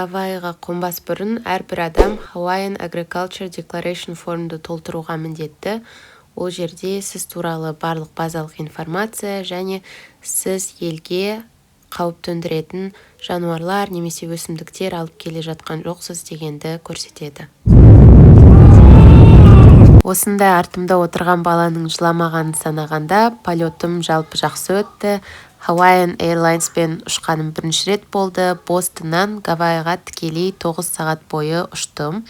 Гавайиға қонбас бұрын әрбір адам Hawaiian Agriculture Declaration формды толтыруға міндетті. Ол жерде сіз туралы барлық базалық информация және сіз елге қауіп төндіретін жануарлар немесе өсімдіктер алып келе жатқан жоқсыз дегенді көрсетеді. Осындай артымда отырған баланың жыламағанын санағанда полетім жалпы жақсы өтті. Hawaiian Airlines'пен ұшқаным бірінші рет болды. Бостоннан Гавайиға тікелей 9 сағат бойы ұштым.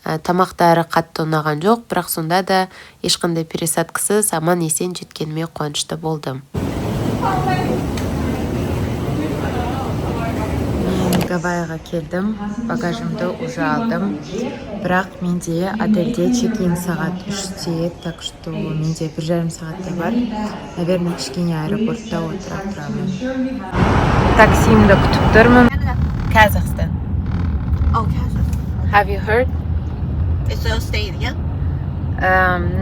Тамақтары қатты ұнаған жоқ, бірақ сонда да ешқандай пересадкасыз аман есен жеткеніме қуанышты болдым. Гавайиға келдім, багажымды уже алдым, бірақ менде отельде чек-ин сағат 3-те, так что менде 1,5 сағаттай бар. Наверное, кішкене аэропортта отыра тұрамын. Таксимді күтіп тұрмын. Kazakhstan. Oh, Kazakhstan. Have you heard? It's a stadium?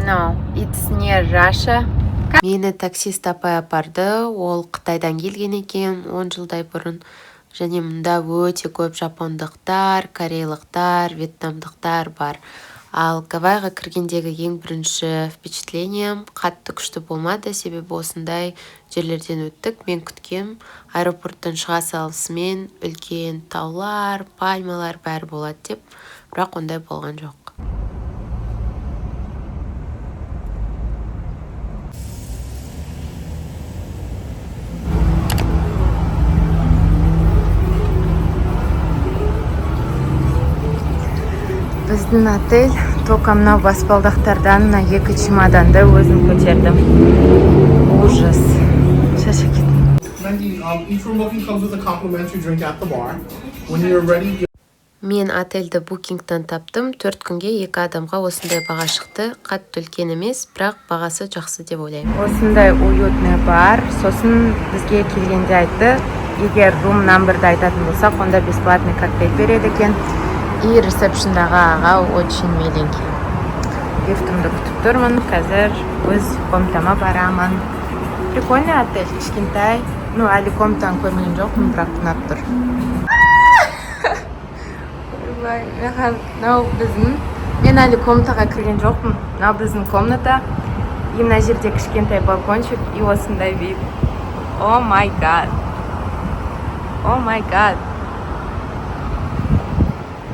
No, it's near Russia. Мені таксист апай апарды, ол Қытайдан келген екен 10 жылдай бұрын. Және мұнда өте көп жапондықтар, корейлықтар, вьетнамдықтар бар. Ал Гавайиға кіргендегі ең бірінші впечатлением қатты күшті болмады, себебі осындай жерлерден өттік. Мен күткем аэропорттан шыға салысымен үлкен таулар, пальмалар бәрі болады деп, бірақ ондай болған жоқ. Біздің отель только мынау баспалдақтардан мына 2 чемоданды өзім көтердім. Ужас. Шашекет. Each room booking comes with a complimentary drink at the bar. When you're ready, Мен отельді букингтан таптым. 4 күнге 2 адамға осындай баға шықты. Қатты үлкен емес, бірақ бағасы жақсы деп ойлаймын. Осындай уютный бар. Сосын бізге келгенде айтты, егер рум номерді айтатын болсақ, онда бесплатный коктейль береді екен. И ресепшндағы аға очень миленький. Лифтімді күтіп тұрмын, қазір өз комнатама барамын. Прикольный отель, кішкентай. Ну, әлі комнатаны көрмеген жоқпын, бірақ ұнап тұр. Мен әлі комнатаға кірген жоқпын. Мынау біздің комната. И мына жерде кішкентай балкончик, и осындай вид. О май гад. О май гад.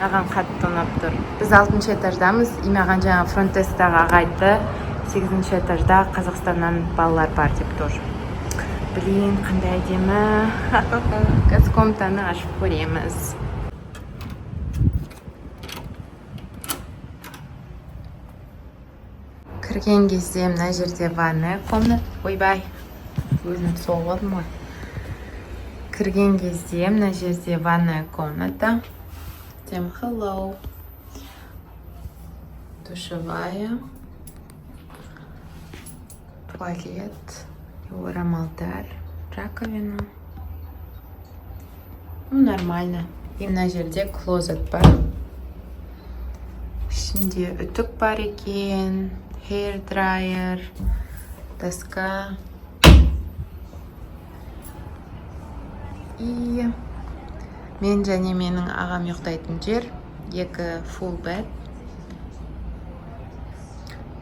Маған қатты ұнап тұр. Біз 6-шы этаждамыз. И маған жаңа фронт-десктағы аға айтты, 8-шы этажда Қазақстаннан балалар бар деп тұр. Блин, қандай әдемі. Қазір комнатаны ашып көреміз. Кірген кезде мына жерде ванная комната. Ойбай, өзім соғып алдым ғой. Кірген кезде мына жерде ванная комната. Всем hello. Душевая. Туалет. Орамалдар. Раковина. Ну, нормально. И мына жерде клозет бар. Ішінде үтік бар екен. Hair dryer. Доска. И мен және менің ағам ұйықтайтын жер. 2 full bed.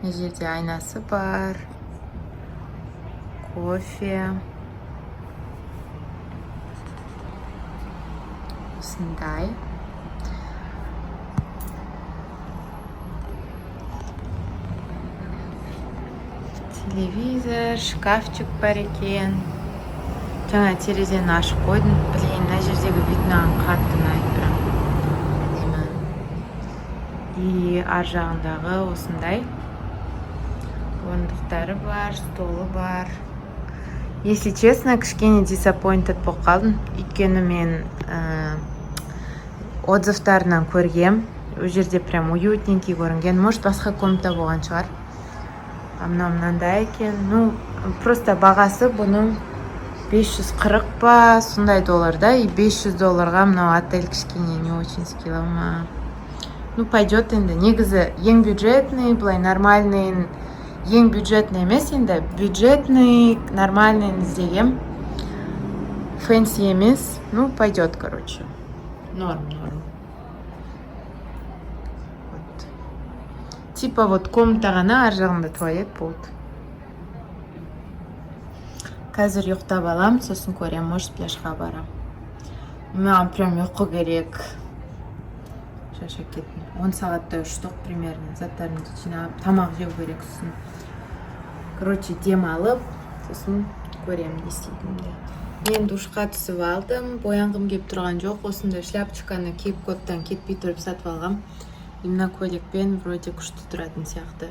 Мына жерде айнасы бар. Кофе. Осындай. Телевизор, шкафчик бар екен. Жаңа терезені ашып қойдым. Блин, мына жердегі вид маған қатты ұнайды прям. И ар жағындағы осындай орындықтары бар, столы бар. Если честно, кішкене disappointed болып қалдым. Өйткені мен отзывтарынан көргем. Ол жерде прям уютненький көрінген. Может, басқа комната болған шығар. Мынандай екен. Ну, просто бағасы бұның 540 па, сондай долларда. И $500 мынау отель кішкене не очень скилама. Ну, пойдет енді. Негізі ең бюджетный, былай нормальный, ең бюджетный емес енді. Бюджетный, нормальный іздегем. Фэнси емес. Ну, пойдет, короче. Норм. Вот. Типа вот комната ғана, ар жағында туалет болды. Қазір ұйықтап алам, сосын көрем, может пляжға барам. Маған прям ұйқы керек. Шаршап кеттім. 10 сағатта ұштық примерно. Заттарымды жинап, тамақ жеу керек сосын. Короче, дем алып, сосын көрем не істейтінімді. Мен душқа түсіп алдым, боянғым келіп тұрған жоқ. Осындай шляпочканы Кейп-Кодтан кетпей тұрып сатып алғам. Именно көйлекпен вроде күшті тұратын сияқты.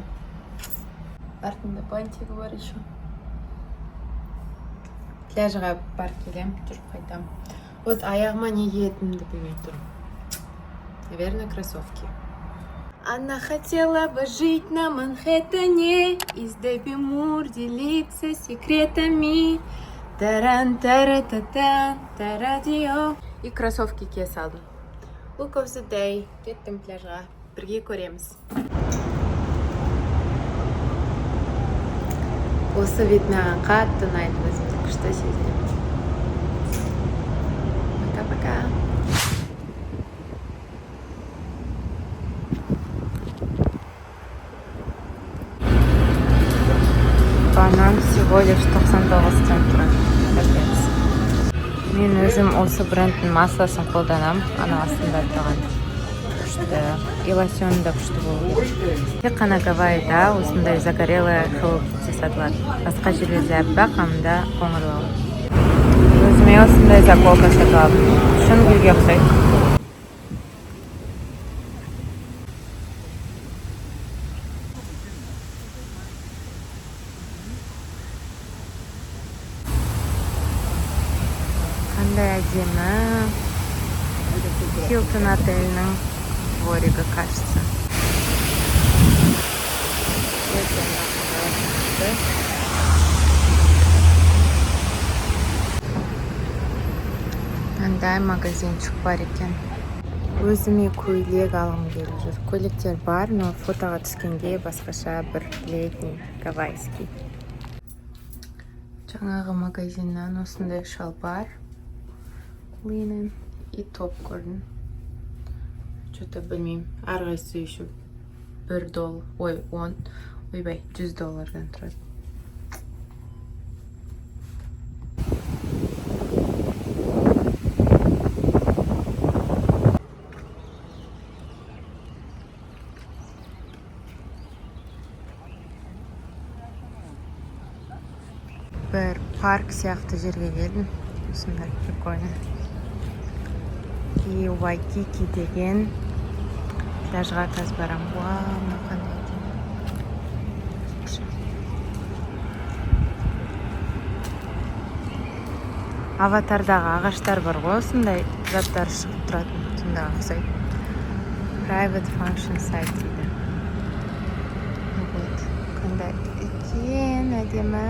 Артында бантигі бар еще. Пляжға бар келем, тұрып қайтам. Вот аяғыма не киетінімді білмей тұрмын. Наверное, кроссовки. Она хотела бы жить на Манхэттене, из Дэби Мур делиться секретами. Таран-тара-та-тан, тарадио. И кроссовки кие салдым. Look of the day. Кеттім пляжға. Бірге көреміз. Осы вид маған қатты ұнайды, өзімді күшті сезінемін. Пока-пока. Банан всего лишь 99 центов. Капец. Мен өзім осы брендтің масласын қолданам. Ана астында тұрған. Күшті. И лосьоны да күшті болу керек. Тек қана Гавайида осындай загорелая Hello Kitty сатылады. Басқа жерлерде аппақ, амында қоңырлау. Өзіме осындай заколка сатып алдым. Шын гүлге ұқсайды. Қандай әдемі. Хилтон отелінің дворигі, кажется. Мындай магазинчик бар екен. Өзіме көйлек алғым келіп жүр. Көйлектер бар, но фотоға түскенде басқаша бір летний, гавайский. Жаңағы магазиннан осындай шалбар, линен и топ көрдім. Что-то білмеймін. Арғайсы еще $1. Ой, ойбай, $100 тұрады. Бір парк сияқты жерге келдім. Осындай прикольно. И Вайкики деген пляжға қазір барам. Вау, мына қандай екен. Аватардағы ағаштар бар ғой, осындай заттар шығып тұратын. Сонда ұқсайды. Private function site дейді. Вот, қандай екен, әдемі.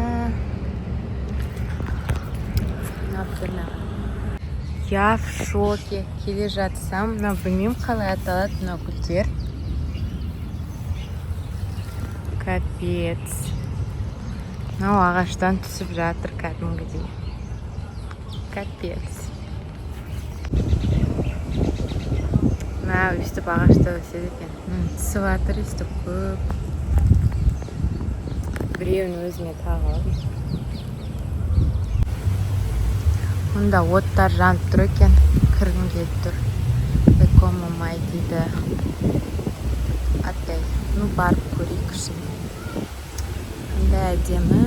Я в шоке. Келе жатсам, но білмеймін қалай аталады мына гүлдер. Капец. Мынау ағаштан түсіп жатыр кәдімгідей. Капец. Мынау өстіп ағашта өседі екен. Түсіп жатыр өстіп көп. Біреуін өзіме тағы алдым. Мұнда оттар жанып тұр екен, кіргім келіп тұр. Экомамай дейді. Отель. Ну, барып көрейік үшін. Қандай әдемі.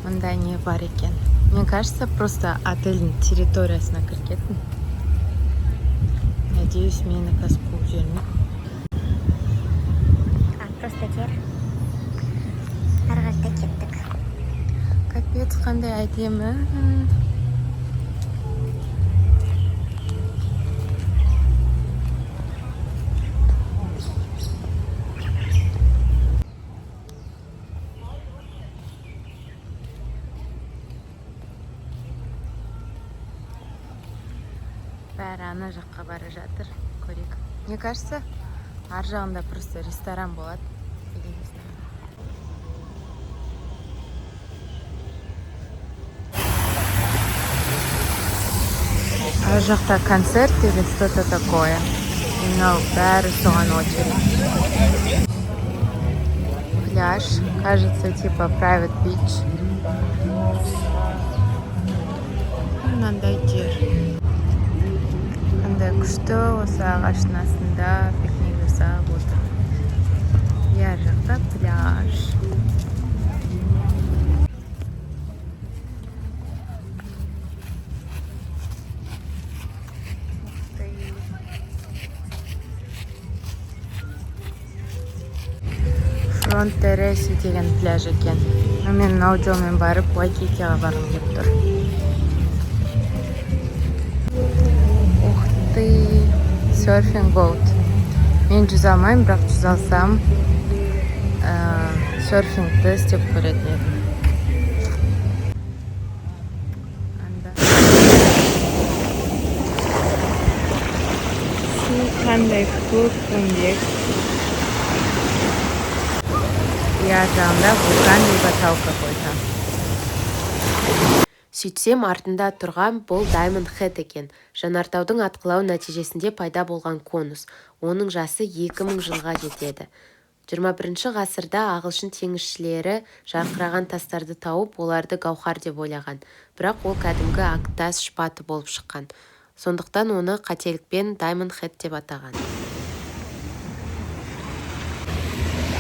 Мұнда не бар екен. Мне кажется, просто отельдің территориясына кіргетін. Надеюсь, мені қазір қуып жібермейді. Просто жер. Арғашта кеттік. Капец, қандай әдемі. Бәрі ана жаққа бара жатыр. Көрейік. Мне кажется, ар жағында просто ресторан болады. ар жақта концерт или что-то такое. Мынау бәрі соған очередь. Пляж, кажется, типа private beach. Мынандай жер. Қандай күшті, осы ағаштың астында пикник жасап отыр. Ар жақта пляж. Фронт Терраси деген пляж екен. Мен мынау жолмен барып Вайкикиға барғым келіп тұр. Ух ты, серфинг боут. Мен жүзе алмаймын, бірақ жүзе алсам серфингті істеп көретін едім. Су қандай көк дөңгек. Ар жағында вулкан либо тау какой-то. Сөйтсем, артында тұрған бұл Diamond Head екен. Жанартаудың атқылау нәтижесінде пайда болған конус. Оның жасы 2000 жылға жетеді. 21 ғасырда ағылшын теңізшілері жарқыраған тастарды тауып, оларды гауһар деп ойлаған. Бірақ ол кәдімгі ақтас шпаты болып шыққан. Сондықтан оны қателікпен Diamond Head деп атаған.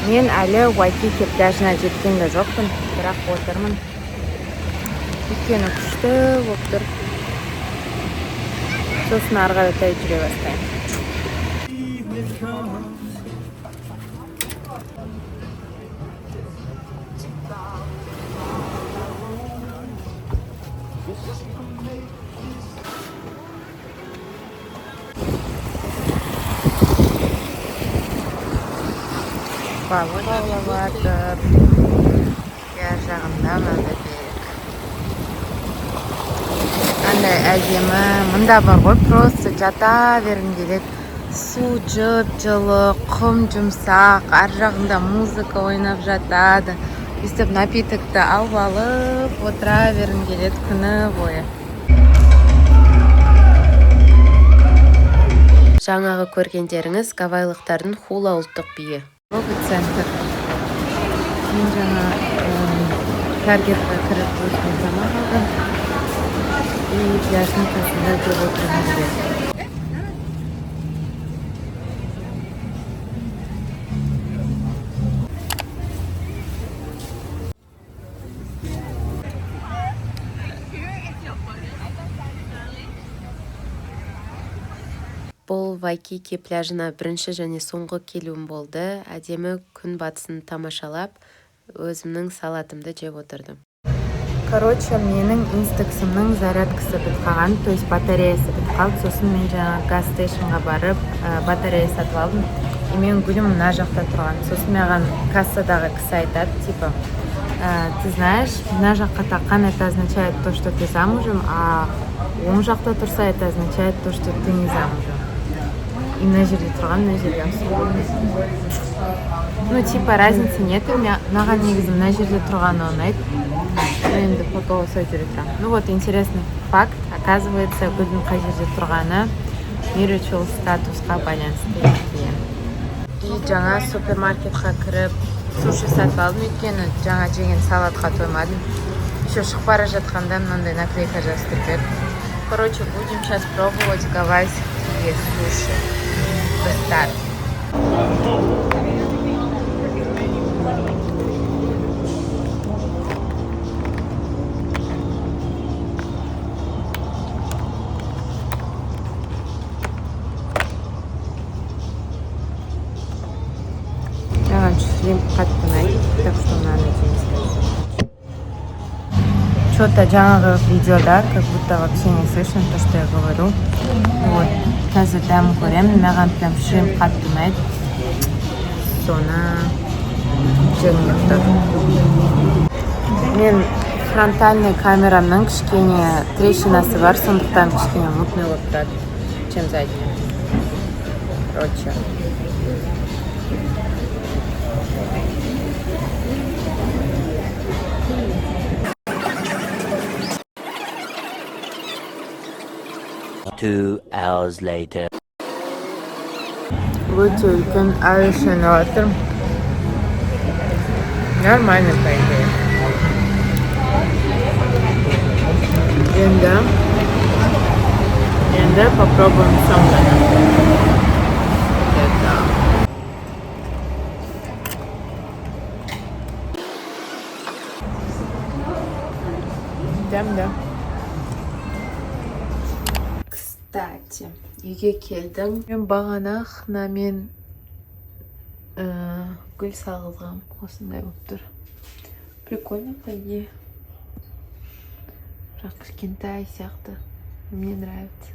Мен әлі Вайкики пляжына жеткен де жоқпын, бірақ отырмын. Өйткені күшті болып тұр. Сосын ары қаратай жүре бастаймын. Балық аулап жатыр. Ар жағында мынандай берег. Қандай әдемі. Мында бар ғой, просто жата бергің келеді. Су жып-жылы, құм жұмсақ, ар жағында музыка ойнап жатады. Өстіп напитокты алып алып, отыра бергің келеді күні бойы. Жаңағы көргендеріңіз гавайлықтардың хула ұлттық биі. Центр. Мен жаңа таргетқа кіріп өзіме тамақ алдым. И пляждың қасында жүріп отырғым келеді. Бұл Вайкики пляжына бірінші және соңғы келуім болды. Әдемі күн батысын тамашалап, өзімнің салатымды жеп отырдым. Короче, менің инстаксымның зарядкасы бітіп қалған, то есть батареясы бітіп қалды. Сосын мен жаңа газ стейшнға барып, батарея сатып алдым. И мен гүлім мына жақта тұрған. Сосын маған кассадағы кісі айтады, типа, ты знаешь, мына жаққа таққан, это означает то, что ты замужем, а оң жақта тұрса, это означает то, что ты не замужем. И мына жерде тұрған, мына жерде абсолютно. Ну, типа, разницы нет. Маған негізі мына жерде тұрғаны ұнайды. Енді фото осылай жүре тұрамын. Ну вот, интересный факт. Оказывается, гүлдің қай жерде тұрғаны marital статусқа байланысты екен. И жаңа супермаркетқа кіріп, суши сатып алдым, өйткені жаңа жеген салатқа тоймадым. Еще шығып бара жатқанда мынандай наклейка жазып тұр. Короче, будем сейчас пробовать гавайские суши. Старт. Маған шримп қатты ұнайды, так что мынаны жейміз. Что-то жаңағы видеода как будто вообще не слышно то, что я говорю. Вот. Қазір дәмін көремін, маған прям шримп қатты ұнайды. Соны жеңіп тұр. Мен фронтальный камерамның кішкене трещинасы бар, сондықтан кішкене мутный болып тұрады, чем задний. Короче. 2 hours later. Өте үлкен әуешеніп жатыр. Нормально, по идее. Енді попробуем сонганы. Это. Дәмді. Кстати, үйге келдім. Мен бағана хнамен гүл салғызғам. Осындай болып тұр. Прикольно, по идее. Бірақ кішкентай сияқты. Мне нравится.